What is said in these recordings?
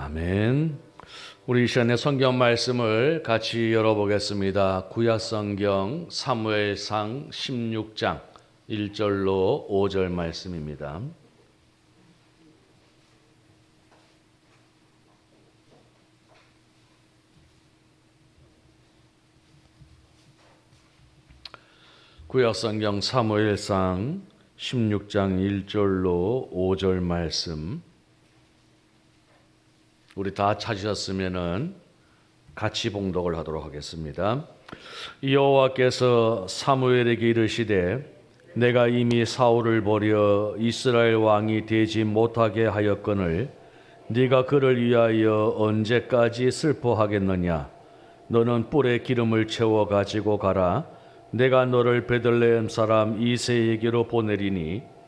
아멘. 우리 이 시간에 성경 말씀을 같이 열어보겠습니다. 구약성경 사무엘상 16장 1절로 5절 말씀입니다. 구약성경 사무엘상 16장 1절로 5절 말씀, 우리 다 찾으셨으면은 같이 봉독을 하도록 하겠습니다. 여호와께서 사무엘에게 이르시되 내가 이미 사울을 버려 이스라엘 왕이 되지 못하게 하였거늘 네가 그를 위하여 언제까지 슬퍼하겠느냐. 너는 뿔에 기름을 채워 가지고 가라. 내가 너를 베들레헴 사람 이새에게로 보내리니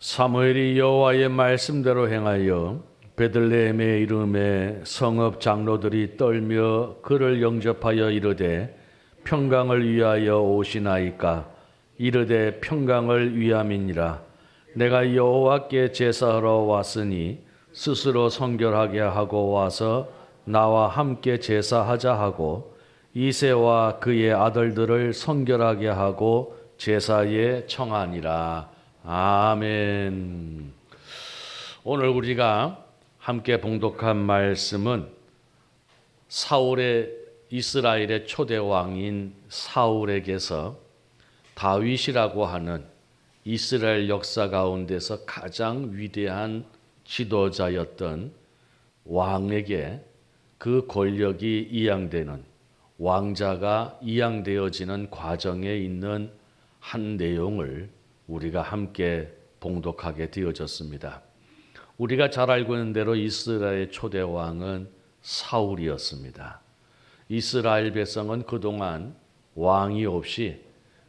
사무엘이 여호와의 말씀대로 행하여 베들레헴에 이름에 성읍 장로들이 떨며 그를 영접하여 이르되 평강을 위하여 오시나이까. 이르되 평강을 위함이니라. 내가 여호와께 제사하러 왔으니 스스로 성결하게 하고 와서 나와 함께 제사하자 하고 이새와 그의 아들들을 성결하게 하고 제사에 청하니라. 아멘. 오늘 우리가 함께 봉독한 말씀은 이스라엘의 초대 왕인 사울에게서 다윗이라고 하는 이스라엘 역사 가운데서 가장 위대한 지도자였던 왕에게 그 권력이 이양되는, 왕자가 이양되어지는 과정에 있는 한 내용을 우리가 함께 봉독하게 되어졌습니다. 우리가 잘 알고 있는 대로 이스라엘의 초대 왕은 사울이었습니다. 이스라엘 백성은 그동안 왕이 없이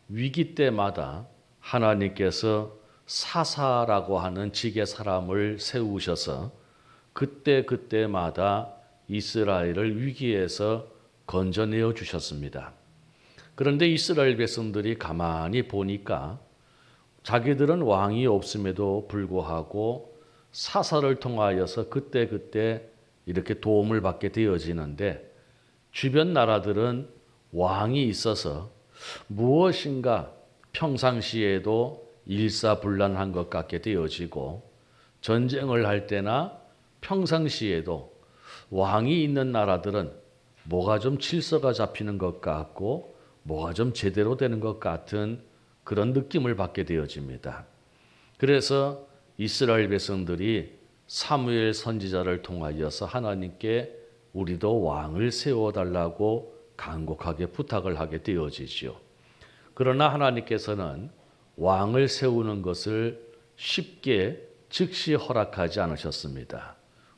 위기 때마다 하나님께서 사사라고 하는 직의 사람을 세우셔서 그때마다 이스라엘을 위기에서 건져내어 주셨습니다. 그런데 이스라엘 백성들이 가만히 보니까 자기들은 왕이 없음에도 불구하고 사사를 통하여서 그때 이렇게 도움을 받게 되어지는데, 주변 나라들은 왕이 있어서 무엇인가 평상시에도 일사불란한 것 같게 되어지고, 전쟁을 할 때나 평상시에도 왕이 있는 나라들은 뭐가 좀 질서가 잡히는 것 같고 뭐가 좀 제대로 되는 것 같은 그런 느낌을 받게 되어집니다. 그래서 이스라엘 백성들이 사무엘 선지자를 통하여서 하나님께 우리도 왕을 세워달라고 간곡하게 부탁을 하게 되어지죠. 그러나 하나님께서는 왕을 세우는 것을 쉽게 즉시 허락하지 않으셨습니다.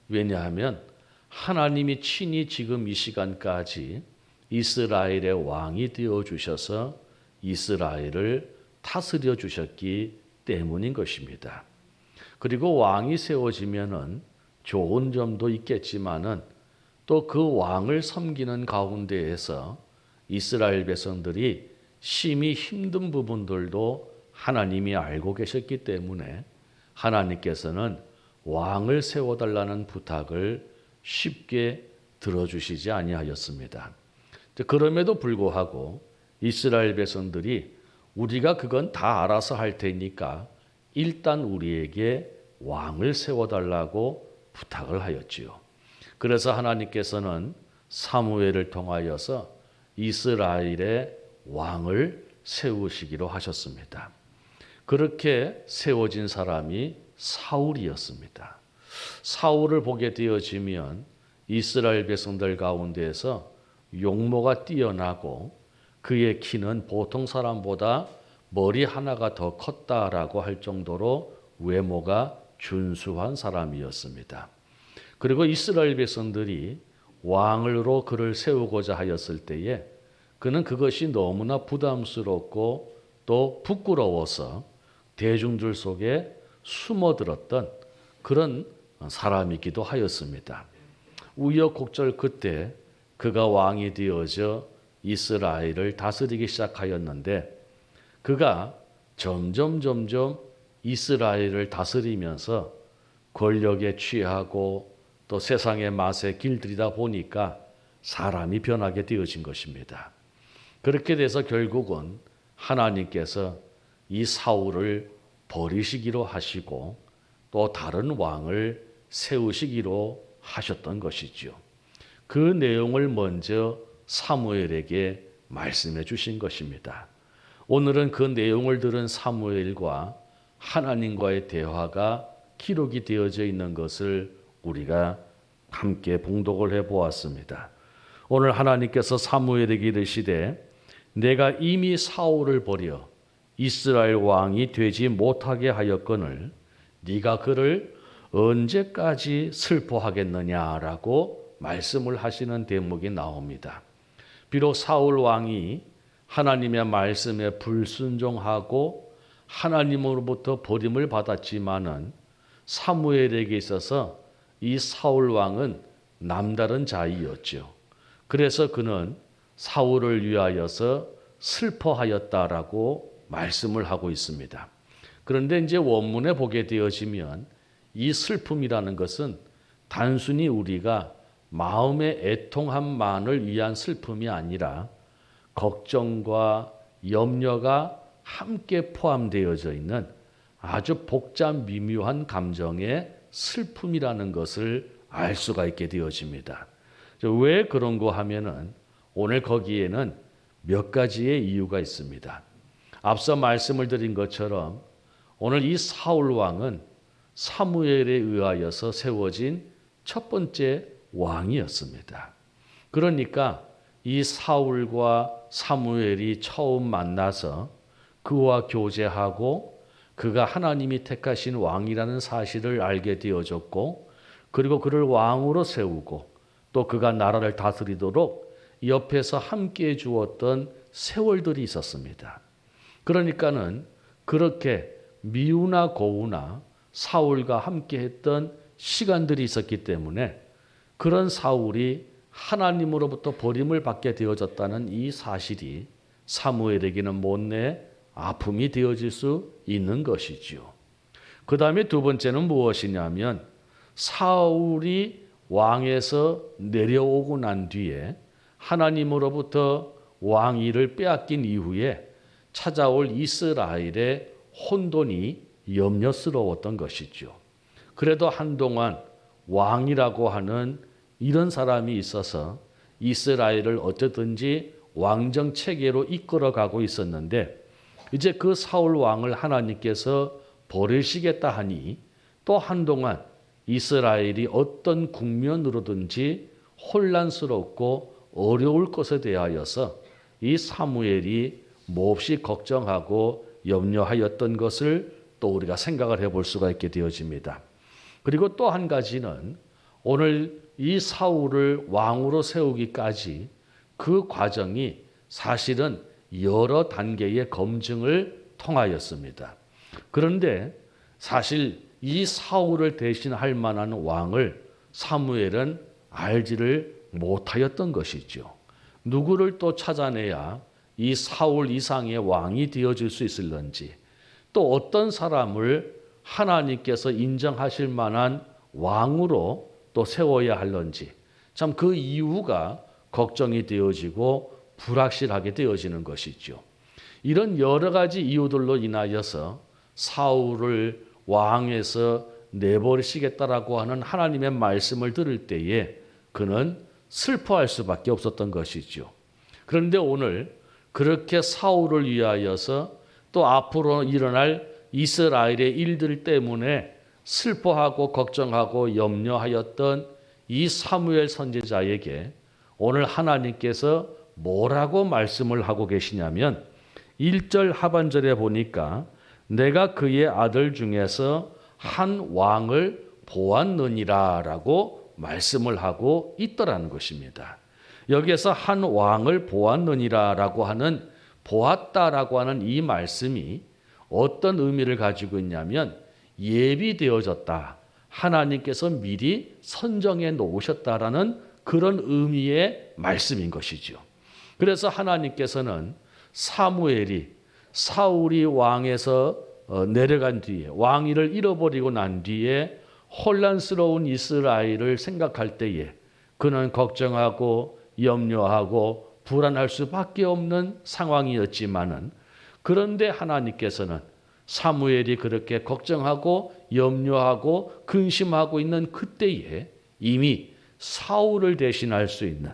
왜냐하면 하나님이 친히 지금 이 시간까지 이스라엘의 왕이 되어주셔서 이스라엘을 다스려 주셨기 때문인 것입니다. 그리고 왕이 세워지면은 좋은 점도 있겠지만은 또 그 왕을 섬기는 가운데에서 이스라엘 백성들이 심히 힘든 부분들도 하나님이 알고 계셨기 때문에 하나님께서는 왕을 세워달라는 부탁을 쉽게 들어주시지 아니하였습니다. 그럼에도 불구하고 이스라엘 백성들이 우리가 그건 다 알아서 할 테니까 일단 우리에게 왕을 세워달라고 부탁을 하였지요. 그래서 하나님께서는 사무엘을 통하여서 이스라엘의 왕을 세우시기로 하셨습니다. 그렇게 세워진 사람이 사울이었습니다. 사울을 보게 되어지면 이스라엘 백성들 가운데에서 용모가 뛰어나고 그의 키는 보통 사람보다 머리 하나가 더 컸다라고 할 정도로 외모가 준수한 사람이었습니다. 그리고 이스라엘 백성들이 왕으로 그를 세우고자 하였을 때에 그는 그것이 너무나 부담스럽고 또 부끄러워서 대중들 속에 숨어들었던 그런 사람이기도 하였습니다. 우여곡절 그때 그가 왕이 되어져 이스라엘을 다스리기 시작하였는데 그가 점점 이스라엘을 다스리면서 권력에 취하고 또 세상의 맛에 길들이다 보니까 사람이 변하게 되어진 것입니다. 그렇게 돼서 결국은 하나님께서 이 사울을 버리시기로 하시고 또 다른 왕을 세우시기로 하셨던 것이죠. 그 내용을 먼저 사무엘에게 말씀해 주신 것입니다. 오늘은 그 내용을 들은 사무엘과 하나님과의 대화가 기록이 되어져 있는 것을 우리가 함께 봉독을 해보았습니다. 오늘 하나님께서 사무엘에게 이르시되 내가 이미 사울을 버려 이스라엘 왕이 되지 못하게 하였거늘 네가 그를 언제까지 슬퍼하겠느냐라고 말씀을 하시는 대목이 나옵니다. 비록 사울 왕이 하나님의 말씀에 불순종하고 하나님으로부터 버림을 받았지만은 사무엘에게 있어서 이 사울 왕은 남다른 자이었죠. 그래서 그는 사울을 위하여서 슬퍼하였다라고 말씀을 하고 있습니다. 그런데 이제 원문에 보게 되어지면 이 슬픔이라는 것은 단순히 우리가 마음의 애통함만을 위한 슬픔이 아니라 걱정과 염려가 함께 포함되어져 있는 아주 복잡 미묘한 감정의 슬픔이라는 것을 알 수가 있게 되어집니다. 왜 그런가 하면은 오늘 거기에는 몇 가지의 이유가 있습니다. 앞서 말씀을 드린 것처럼 오늘 이 사울 왕은 사무엘에 의하여서 세워진 첫 번째 왕이었습니다. 그러니까 이 사울과 사무엘이 처음 만나서 그와 교제하고 그가 하나님이 택하신 왕이라는 사실을 알게 되어졌고 그리고 그를 왕으로 세우고 또 그가 나라를 다스리도록 옆에서 함께해 주었던 세월들이 있었습니다. 그러니까는 그렇게 미우나 고우나 사울과 함께했던 시간들이 있었기 때문에 그런 사울이 하나님으로부터 버림을 받게 되어졌다는 이 사실이 사무엘에게는 못내 아픔이 되어질 수 있는 것이지요. 그 다음에 두 번째는 무엇이냐면 사울이 왕에서 내려오고 난 뒤에 하나님으로부터 왕위를 빼앗긴 이후에 찾아올 이스라엘의 혼돈이 염려스러웠던 것이죠. 그래도 한동안 왕이라고 하는 이런 사람이 있어서 이스라엘을 어쩌든지 왕정 체계로 이끌어가고 있었는데 이제 그 사울 왕을 하나님께서 버리시겠다 하니 또 한동안 이스라엘이 어떤 국면으로든지 혼란스럽고 어려울 것에 대하여서 이 사무엘이 몹시 걱정하고 염려하였던 것을 또 우리가 생각을 해볼 수가 있게 되어집니다. 그리고 또 한 가지는 오늘 이 사울을 왕으로 세우기까지 그 과정이 사실은 여러 단계의 검증을 통하였습니다. 그런데 사실 이 사울을 대신할 만한 왕을 사무엘은 알지를 못하였던 것이죠. 누구를 또 찾아내야 이 사울 이상의 왕이 되어질 수 있을런지 또 어떤 사람을 하나님께서 인정하실 만한 왕으로 또 세워야 할런지 참 그 이유가 걱정이 되어지고 불확실하게 되어지는 것이죠. 이런 여러 가지 이유들로 인하여서 사울을 왕에서 내버리시겠다라고 하는 하나님의 말씀을 들을 때에 그는 슬퍼할 수밖에 없었던 것이죠. 그런데 오늘 그렇게 사울을 위하여서 또 앞으로 일어날 이스라엘의 일들 때문에 슬퍼하고 걱정하고 염려하였던 이 사무엘 선지자에게 오늘 하나님께서 뭐라고 말씀을 하고 계시냐면 1절 하반절에 보니까 내가 그의 아들 중에서 한 왕을 보았느니라 라고 말씀을 하고 있더라는 것입니다. 여기에서 한 왕을 보았느니라라고 하는 보았다라고 하는 이 말씀이 어떤 의미를 가지고 있냐면 예비되어졌다. 하나님께서 미리 선정해 놓으셨다라는 그런 의미의 말씀인 것이죠. 그래서 하나님께서는 사무엘이 사울이 왕에서 내려간 뒤에 왕위를 잃어버리고 난 뒤에 혼란스러운 이스라엘을 생각할 때에 그는 걱정하고 염려하고 불안할 수밖에 없는 상황이었지만은 그런데 하나님께서는 사무엘이 그렇게 걱정하고 염려하고 근심하고 있는 그때에 이미 사울을 대신할 수 있는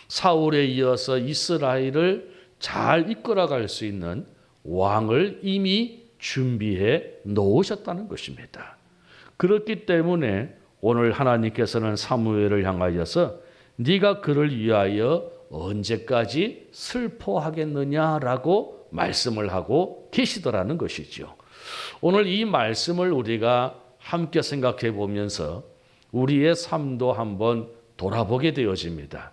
사울에 이어서 이스라엘을 잘 이끌어갈 수 있는 왕을 이미 준비해 놓으셨다는 것입니다. 그렇기 때문에 오늘 하나님께서는 사무엘을 향하여서 네가 그를 위하여 언제까지 슬퍼하겠느냐라고 말씀을 하고 계시더라는 것이죠. 오늘 이 말씀을 우리가 함께 생각해 보면서 우리의 삶도 한번 돌아보게 되어집니다.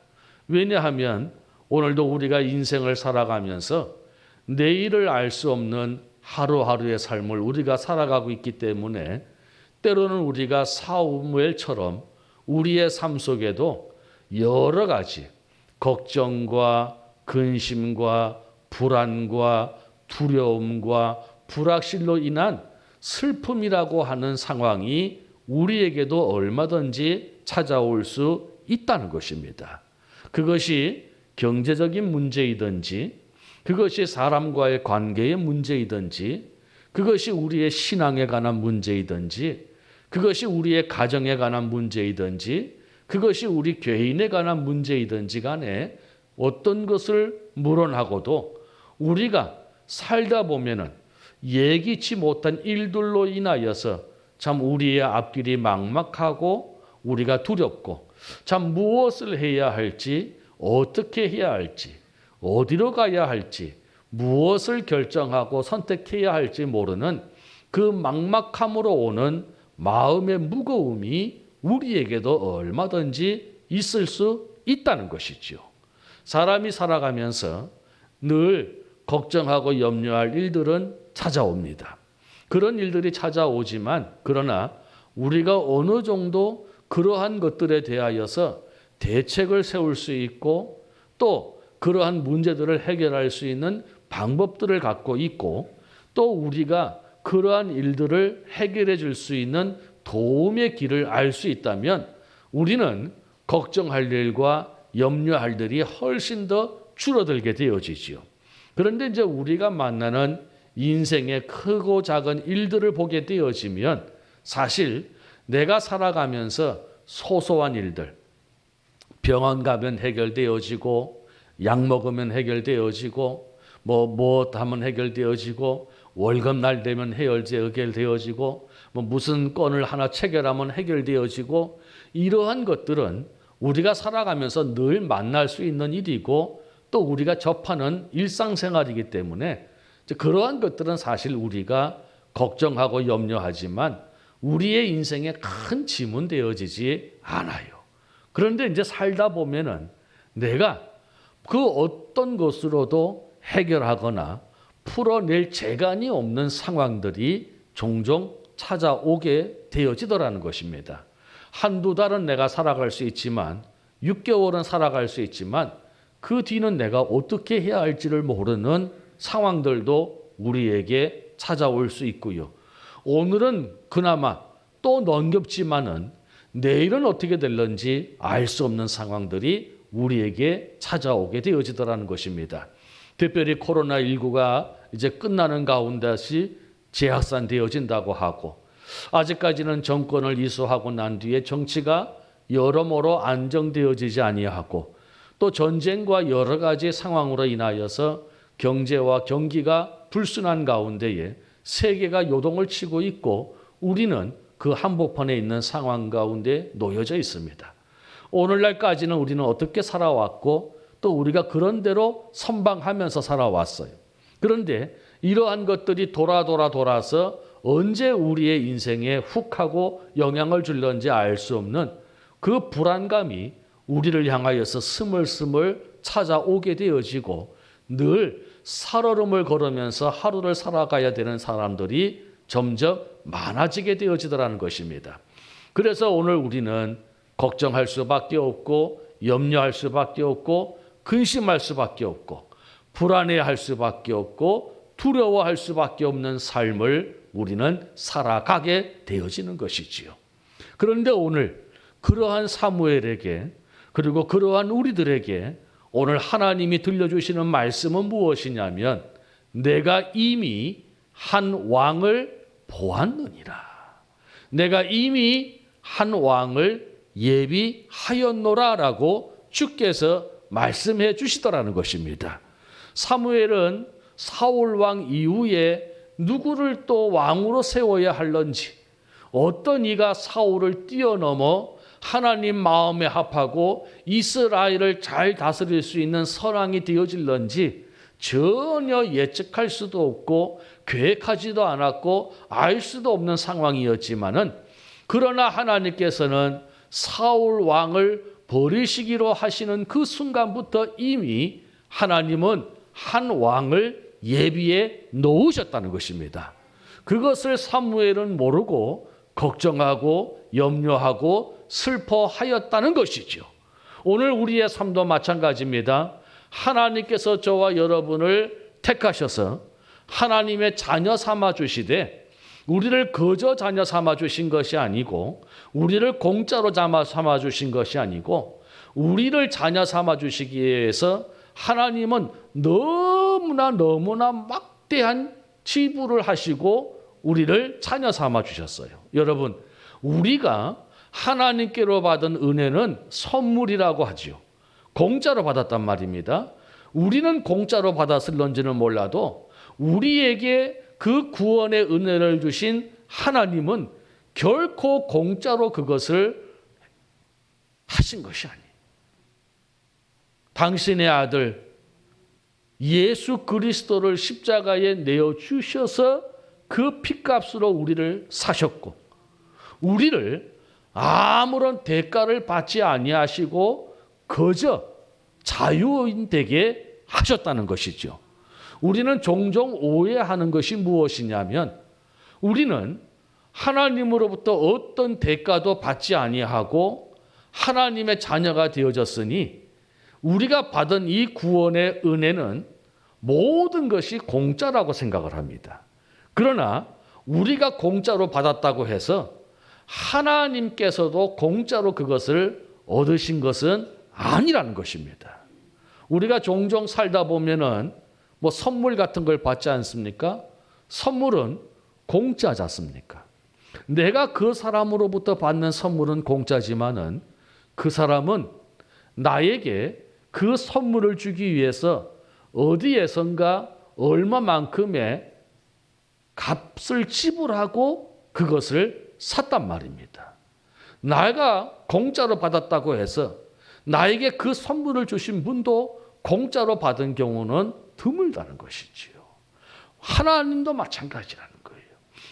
왜냐하면 오늘도 우리가 인생을 살아가면서 내일을 알 수 없는 하루하루의 삶을 우리가 살아가고 있기 때문에 때로는 우리가 사무엘처럼 우리의 삶 속에도 여러 가지 걱정과 근심과 불안과 두려움과 불확실로 인한 슬픔이라고 하는 상황이 우리에게도 얼마든지 찾아올 수 있다는 것입니다. 그것이 경제적인 문제이든지 그것이 사람과의 관계의 문제이든지 그것이 우리의 신앙에 관한 문제이든지 그것이 우리의 가정에 관한 문제이든지 그것이 우리 개인에 관한 문제이든지 간에 어떤 것을 물어나고도 우리가 살다 보면은 예기치 못한 일들로 인하여서 참 우리의 앞길이 막막하고 우리가 두렵고 참 무엇을 해야 할지 어떻게 해야 할지 어디로 가야 할지 무엇을 결정하고 선택해야 할지 모르는 그 막막함으로 오는 마음의 무거움이 우리에게도 얼마든지 있을 수 있다는 것이죠. 사람이 살아가면서 늘 걱정하고 염려할 일들은 찾아옵니다. 그런 일들이 찾아오지만 그러나 우리가 어느 정도 그러한 것들에 대하여서 대책을 세울 수 있고 또 그러한 문제들을 해결할 수 있는 방법들을 갖고 있고 또 우리가 그러한 일들을 해결해 줄 수 있는 도움의 길을 알 수 있다면 우리는 걱정할 일과 염려할 일이 훨씬 더 줄어들게 되어지지요. 그런데 이제 우리가 만나는 인생의 크고 작은 일들을 보게 되어지면 사실 내가 살아가면서 소소한 일들, 병원 가면 해결되어지고 약 먹으면 해결되어지고 뭐 하면 해결되어지고 월급날 되면 해결되어지고 무슨 건을 하나 체결하면 해결되어지고 이러한 것들은 우리가 살아가면서 늘 만날 수 있는 일이고 또 우리가 접하는 일상생활이기 때문에 그러한 것들은 사실 우리가 걱정하고 염려하지만 우리의 인생에 큰 짐은 되어지지 않아요. 그런데 이제 살다 보면은 내가 그 어떤 것으로도 해결하거나 풀어낼 재간이 없는 상황들이 종종 찾아오게 되어지더라는 것입니다. 한두 달은 내가 살아갈 수 있지만 6개월은 살아갈 수 있지만 그 뒤는 내가 어떻게 해야 할지를 모르는 상황들도 우리에게 찾아올 수 있고요. 오늘은 그나마 또 넘겼지만은 내일은 어떻게 될런지 알 수 없는 상황들이 우리에게 찾아오게 되어지더라는 것입니다. 특별히 코로나19가 이제 끝나는 가운데시 재확산되어진다고 하고 아직까지는 정권을 이수하고 난 뒤에 정치가 여러모로 안정되어지지 아니하고 또 전쟁과 여러 가지 상황으로 인하여서 경제와 경기가 불순한 가운데에 세계가 요동을 치고 있고 우리는 그 한복판에 있는 상황 가운데 놓여져 있습니다. 오늘날까지는 우리는 어떻게 살아왔고 또 우리가 그런 대로 선방하면서 살아왔어요. 그런데 이러한 것들이 돌아서 언제 우리의 인생에 훅 하고 영향을 줄는지 알 수 없는 그 불안감이 우리를 향하여서 스물스물 찾아오게 되어지고 늘 살얼음을 걸으면서 하루를 살아가야 되는 사람들이 점점 많아지게 되어지더라는 것입니다. 그래서 오늘 우리는 걱정할 수밖에 없고 염려할 수밖에 없고 근심할 수밖에 없고 불안해할 수밖에 없고 두려워할 수밖에 없는 삶을 우리는 살아가게 되어지는 것이지요. 그런데 오늘 그러한 사무엘에게 그리고 그러한 우리들에게 오늘 하나님이 들려주시는 말씀은 무엇이냐면 내가 이미 한 왕을 보았느니라. 내가 이미 한 왕을 예비하였노라라고 주께서 말씀해 주시더라는 것입니다. 사무엘은 사울 왕 이후에 누구를 또 왕으로 세워야 할런지, 어떤 이가 사울을 뛰어넘어 하나님 마음에 합하고 이스라엘을 잘 다스릴 수 있는 선왕이 되어질런지 전혀 예측할 수도 없고 계획하지도 않았고 알 수도 없는 상황이었지만은, 그러나 하나님께서는 사울 왕을 버리시기로 하시는 그 순간부터 이미 하나님은 한 왕을 예비해 놓으셨다는 것입니다. 그것을 사무엘은 모르고 걱정하고 염려하고 슬퍼하였다는 것이죠. 오늘 우리의 삶도 마찬가지입니다. 하나님께서 저와 여러분을 택하셔서 하나님의 자녀 삼아 주시되 우리를 거저 자녀 삼아 주신 것이 아니고 우리를 공짜로 삼아 주신 것이 아니고 우리를 자녀 삼아 주시기 위해서 하나님은 너무나 막대한 지불을 하시고 우리를 자녀 삼아 주셨어요. 여러분, 우리가 하나님께로 받은 은혜는 선물이라고 하지요. 공짜로 받았단 말입니다. 우리는 공짜로 받았을런지는 몰라도 우리에게 그 구원의 은혜를 주신 하나님은 결코 공짜로 그것을 하신 것이 아니에요. 당신의 아들 예수 그리스도를 십자가에 내어주셔서 그 피값으로 우리를 사셨고 우리를 아무런 대가를 받지 아니하시고 그저 자유인 되게 하셨다는 것이죠. 우리는 종종 오해하는 것이 무엇이냐면 우리는 하나님으로부터 어떤 대가도 받지 아니하고 하나님의 자녀가 되어졌으니 우리가 받은 이 구원의 은혜는 모든 것이 공짜라고 생각을 합니다. 그러나 우리가 공짜로 받았다고 해서 하나님께서도 공짜로 그것을 얻으신 것은 아니라는 것입니다. 우리가 종종 살다 보면은 선물 같은 걸 받지 않습니까? 선물은 공짜지 않습니까? 내가 그 사람으로부터 받는 선물은 공짜지만은 그 사람은 나에게 그 선물을 주기 위해서 어디에선가 얼마만큼의 값을 지불하고 그것을 샀단 말입니다. 내가 공짜로 받았다고 해서 나에게 그 선물을 주신 분도 공짜로 받은 경우는 드물다는 것이지요. 하나님도 마찬가지라는 거예요.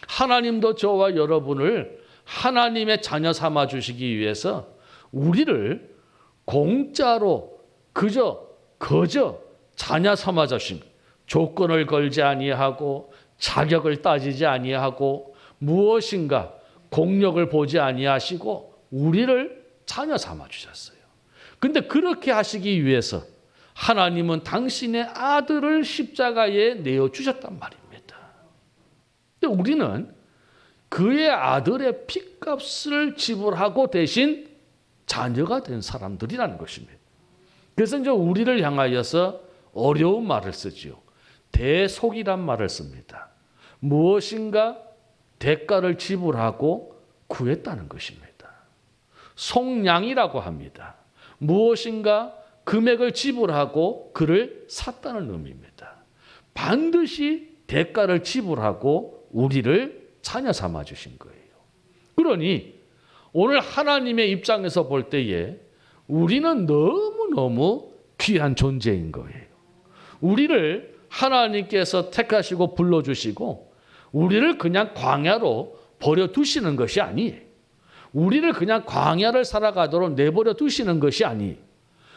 하나님도 저와 여러분을 하나님의 자녀 삼아 주시기 위해서 우리를 공짜로 거저 자녀 삼아 주신, 조건을 걸지 아니하고 자격을 따지지 아니하고 무엇인가 공력을 보지 아니하시고 우리를 자녀 삼아 주셨어요. 근데 그렇게 하시기 위해서 하나님은 당신의 아들을 십자가에 내어주셨단 말입니다. 근데 우리는 그의 아들의 피값을 지불하고 대신 자녀가 된 사람들이라는 것입니다. 그래서 이제 우리를 향하여서 어려운 말을 쓰지요. 대속이란 말을 씁니다. 무엇인가 대가를 지불하고 구했다는 것입니다. 속량이라고 합니다. 무엇인가 금액을 지불하고 그를 샀다는 의미입니다. 반드시 대가를 지불하고 우리를 자녀 삼아 주신 거예요. 그러니 오늘 하나님의 입장에서 볼 때에 우리는 너무너무 귀한 존재인 거예요. 우리를 하나님께서 택하시고 불러주시고 우리를 그냥 광야로 버려두시는 것이 아니에요. 우리를 그냥 광야를 살아가도록 내버려 두시는 것이 아니,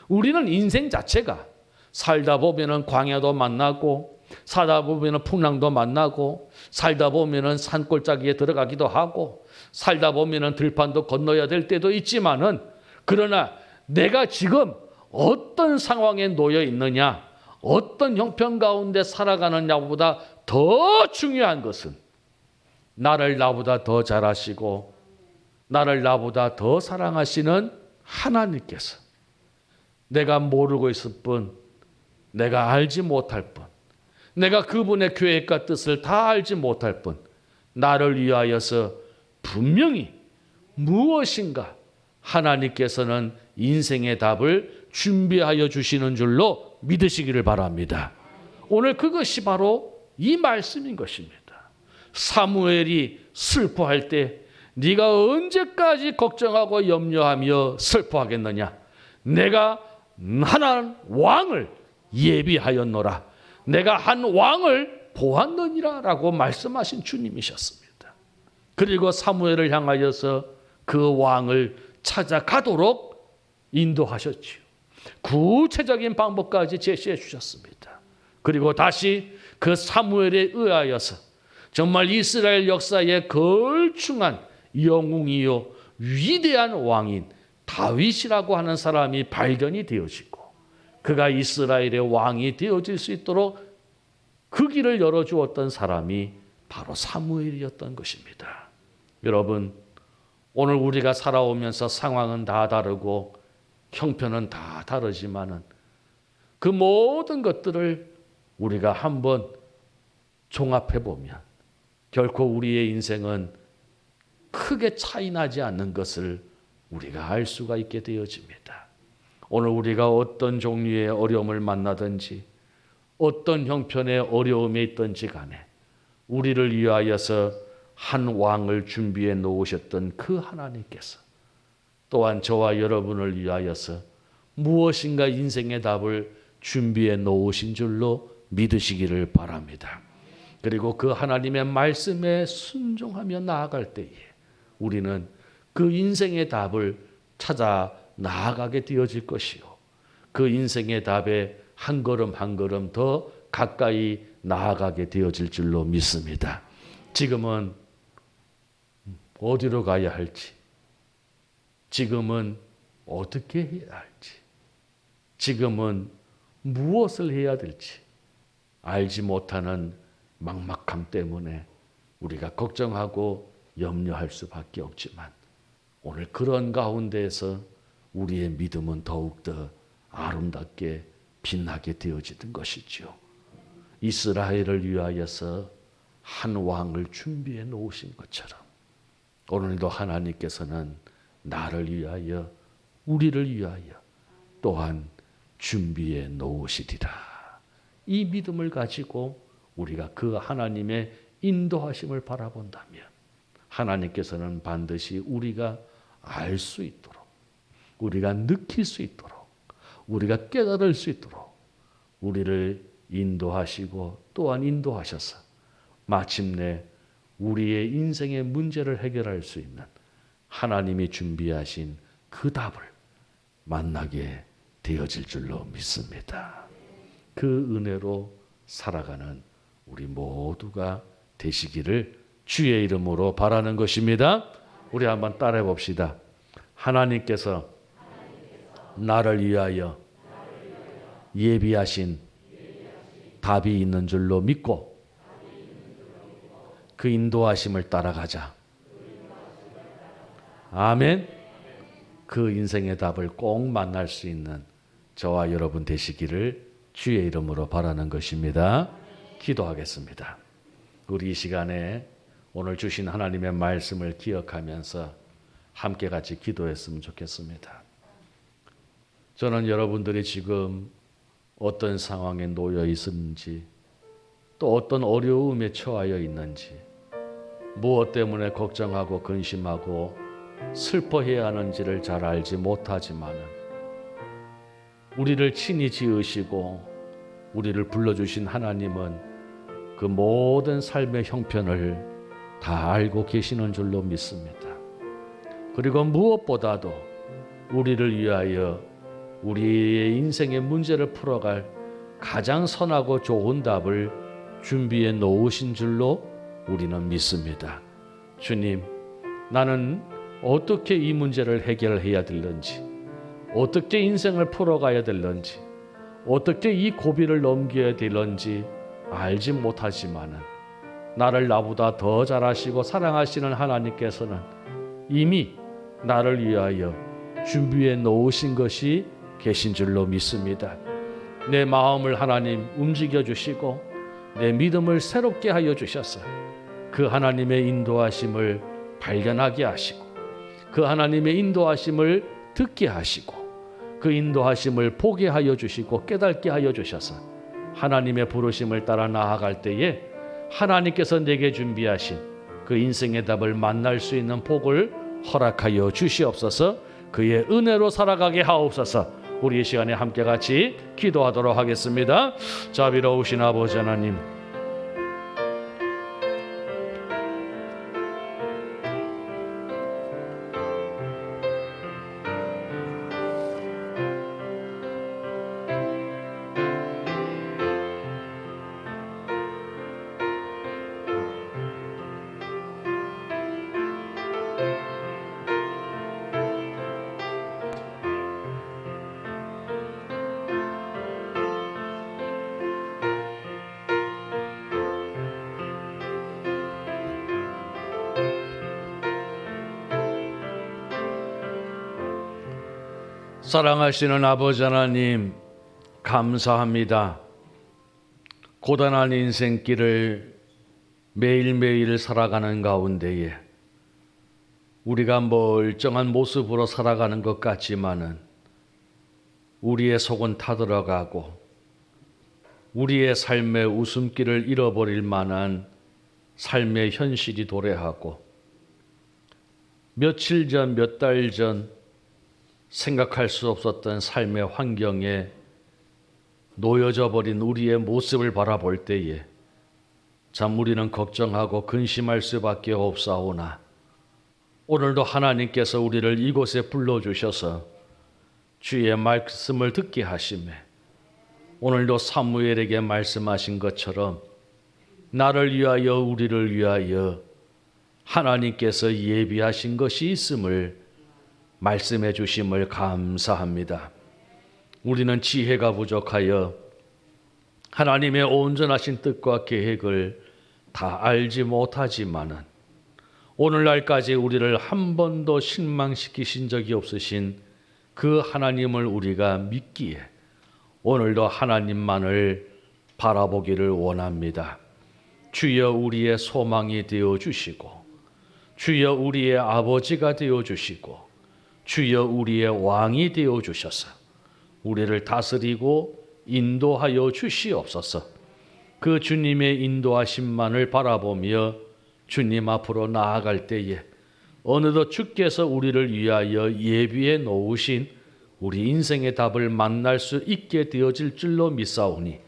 우리는 인생 자체가 살다 보면은 광야도 만나고, 살다 보면은 풍랑도 만나고, 살다 보면은 산골짜기에 들어가기도 하고, 살다 보면은 들판도 건너야 될 때도 있지만은, 그러나 내가 지금 어떤 상황에 놓여 있느냐, 어떤 형편 가운데 살아가느냐보다 더 중요한 것은 나를 나보다 더 잘하시고 나를 나보다 더 사랑하시는 하나님께서, 내가 모르고 있을 뿐, 내가 알지 못할 뿐, 내가 그분의 계획과 뜻을 다 알지 못할 뿐, 나를 위하여서 분명히 무엇인가 하나님께서는 인생의 답을 준비하여 주시는 줄로 믿으시기를 바랍니다. 오늘 그것이 바로 이 말씀인 것입니다. 사무엘이 슬퍼할 때 네가 언제까지 걱정하고 염려하며 슬퍼하겠느냐? 내가 한 왕을 예비하였노라. 내가 한 왕을 보았느니라 라고 말씀하신 주님이셨습니다. 그리고 사무엘을 향하여서 그 왕을 찾아가도록 인도하셨지요. 구체적인 방법까지 제시해 주셨습니다. 그리고 다시 그 사무엘에 의하여서 정말 이스라엘 역사의 걸중한 영웅이요 위대한 왕인 다윗이라고 하는 사람이 발견이 되어지고, 그가 이스라엘의 왕이 되어질 수 있도록 그 길을 열어주었던 사람이 바로 사무엘이었던 것입니다. 여러분, 오늘 우리가 살아오면서 상황은 다 다르고 형편은 다 다르지만은 그 모든 것들을 우리가 한번 종합해 보면 결코 우리의 인생은 크게 차이 나지 않는 것을 우리가 알 수가 있게 되어집니다. 오늘 우리가 어떤 종류의 어려움을 만나든지 어떤 형편의 어려움에 있든지 간에 우리를 위하여서 한 왕을 준비해 놓으셨던 그 하나님께서 또한 저와 여러분을 위하여서 무엇인가 인생의 답을 준비해 놓으신 줄로 믿으시기를 바랍니다. 그리고 그 하나님의 말씀에 순종하며 나아갈 때에 우리는 그 인생의 답을 찾아 나아가게 되어질 것이요, 그 인생의 답에 한 걸음 한 걸음 더 가까이 나아가게 되어질 줄로 믿습니다. 지금은 어디로 가야 할지, 지금은 어떻게 해야 할지, 지금은 무엇을 해야 될지 알지 못하는 막막함 때문에 우리가 걱정하고 염려할 수밖에 없지만, 오늘 그런 가운데에서 우리의 믿음은 더욱더 아름답게 빛나게 되어지는 것이죠. 이스라엘을 위하여서 한 왕을 준비해 놓으신 것처럼 오늘도 하나님께서는 나를 위하여, 우리를 위하여 또한 준비해 놓으시리라. 이 믿음을 가지고 우리가 그 하나님의 인도하심을 바라본다면 하나님께서는 반드시 우리가 알 수 있도록, 우리가 느낄 수 있도록, 우리가 깨달을 수 있도록 우리를 인도하시고 또한 인도하셔서 마침내 우리의 인생의 문제를 해결할 수 있는 하나님이 준비하신 그 답을 만나게 되어질 줄로 믿습니다. 그 은혜로 살아가는 우리 모두가 되시기를 주의 이름으로 바라는 것입니다. 우리 한번 따라해 봅시다. 하나님께서 나를 위하여 예비하신 답이 있는 줄로 믿고 그 인도하심을 따라가자. 아멘. 그 인생의 답을 꼭 만날 수 있는 저와 여러분 되시기를 주의 이름으로 바라는 것입니다. 기도하겠습니다. 우리 이 시간에 오늘 주신 하나님의 말씀을 기억하면서 함께 같이 기도했으면 좋겠습니다. 저는 여러분들이 지금 어떤 상황에 놓여 있는지, 또 어떤 어려움에 처하여 있는지, 무엇 때문에 걱정하고 근심하고 슬퍼해야 하는지를 잘 알지 못하지만은 우리를 친히 지으시고 우리를 불러주신 하나님은 그 모든 삶의 형편을 다 알고 계시는 줄로 믿습니다. 그리고 무엇보다도 우리를 위하여 우리의 인생의 문제를 풀어갈 가장 선하고 좋은 답을 준비해 놓으신 줄로 우리는 믿습니다. 주님, 나는 어떻게 이 문제를 해결해야 될는지, 어떻게 인생을 풀어가야 될는지, 어떻게 이 고비를 넘겨야 될는지 알지 못하지만은 나를 나보다 더 잘하시고 사랑하시는 하나님께서는 이미 나를 위하여 준비해 놓으신 것이 계신 줄로 믿습니다. 내 마음을 하나님 움직여 주시고 내 믿음을 새롭게 하여 주셔서 그 하나님의 인도하심을 발견하게 하시고 그 하나님의 인도하심을 듣게 하시고 그 인도하심을 보게 하여 주시고 깨닫게 하여 주셔서 하나님의 부르심을 따라 나아갈 때에 하나님께서 내게 준비하신 그 인생의 답을 만날 수 있는 복을 허락하여 주시옵소서. 그의 은혜로 살아가게 하옵소서. 우리 이 시간에 함께 같이 기도하도록 하겠습니다. 자비로우신 아버지 하나님, 사랑하시는 아버지 하나님, 감사합니다. 고단한 인생길을 매일매일 살아가는 가운데에 우리가 멀쩡한 모습으로 살아가는 것 같지만은 우리의 속은 타들어가고 우리의 삶의 웃음기를 잃어버릴 만한 삶의 현실이 도래하고 며칠 전, 몇 달 전 생각할 수 없었던 삶의 환경에 놓여져 버린 우리의 모습을 바라볼 때에 참 우리는 걱정하고 근심할 수밖에 없사오나 오늘도 하나님께서 우리를 이곳에 불러주셔서 주의 말씀을 듣게 하시매 오늘도 사무엘에게 말씀하신 것처럼 나를 위하여 우리를 위하여 하나님께서 예비하신 것이 있음을 말씀해 주심을 감사합니다. 우리는 지혜가 부족하여 하나님의 온전하신 뜻과 계획을 다 알지 못하지만은 오늘날까지 우리를 한 번도 실망시키신 적이 없으신 그 하나님을 우리가 믿기에 오늘도 하나님만을 바라보기를 원합니다. 주여 우리의 소망이 되어 주시고 주여 우리의 아버지가 되어 주시고 주여 우리의 왕이 되어 주셔서 우리를 다스리고 인도하여 주시옵소서. 그 주님의 인도하심만을 바라보며 주님 앞으로 나아갈 때에 어느덧 주께서 우리를 위하여 예비해 놓으신 우리 인생의 답을 만날 수 있게 되어질 줄로 믿사오니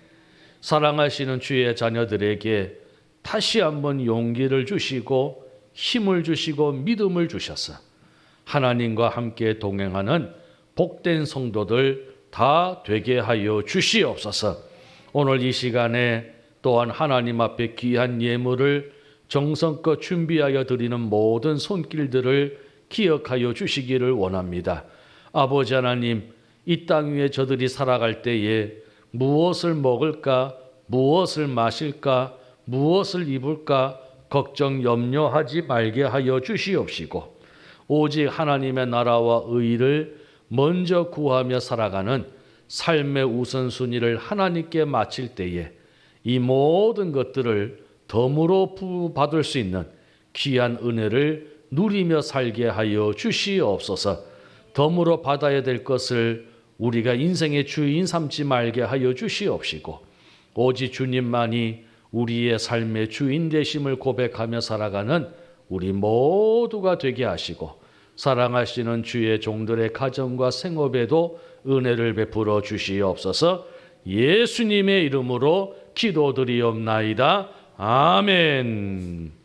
사랑하시는 주의 자녀들에게 다시 한번 용기를 주시고 힘을 주시고 믿음을 주셔서 하나님과 함께 동행하는 복된 성도들 다 되게 하여 주시옵소서. 오늘 이 시간에 또한 하나님 앞에 귀한 예물을 정성껏 준비하여 드리는 모든 손길들을 기억하여 주시기를 원합니다. 아버지 하나님, 이 땅 위에 저들이 살아갈 때에 무엇을 먹을까, 무엇을 마실까, 무엇을 입을까 걱정 염려하지 말게 하여 주시옵시고 오직 하나님의 나라와 의를 먼저 구하며 살아가는 삶의 우선순위를 하나님께 마칠 때에 이 모든 것들을 덤으로 받을 수 있는 귀한 은혜를 누리며 살게 하여 주시옵소서. 덤으로 받아야 될 것을 우리가 인생의 주인 삼지 말게 하여 주시옵시고 오직 주님만이 우리의 삶의 주인 되심을 고백하며 살아가는 우리 모두가 되게 하시고 사랑하시는 주의 종들의 가정과 생업에도 은혜를 베풀어 주시옵소서. 예수님의 이름으로 기도드리옵나이다. 아멘.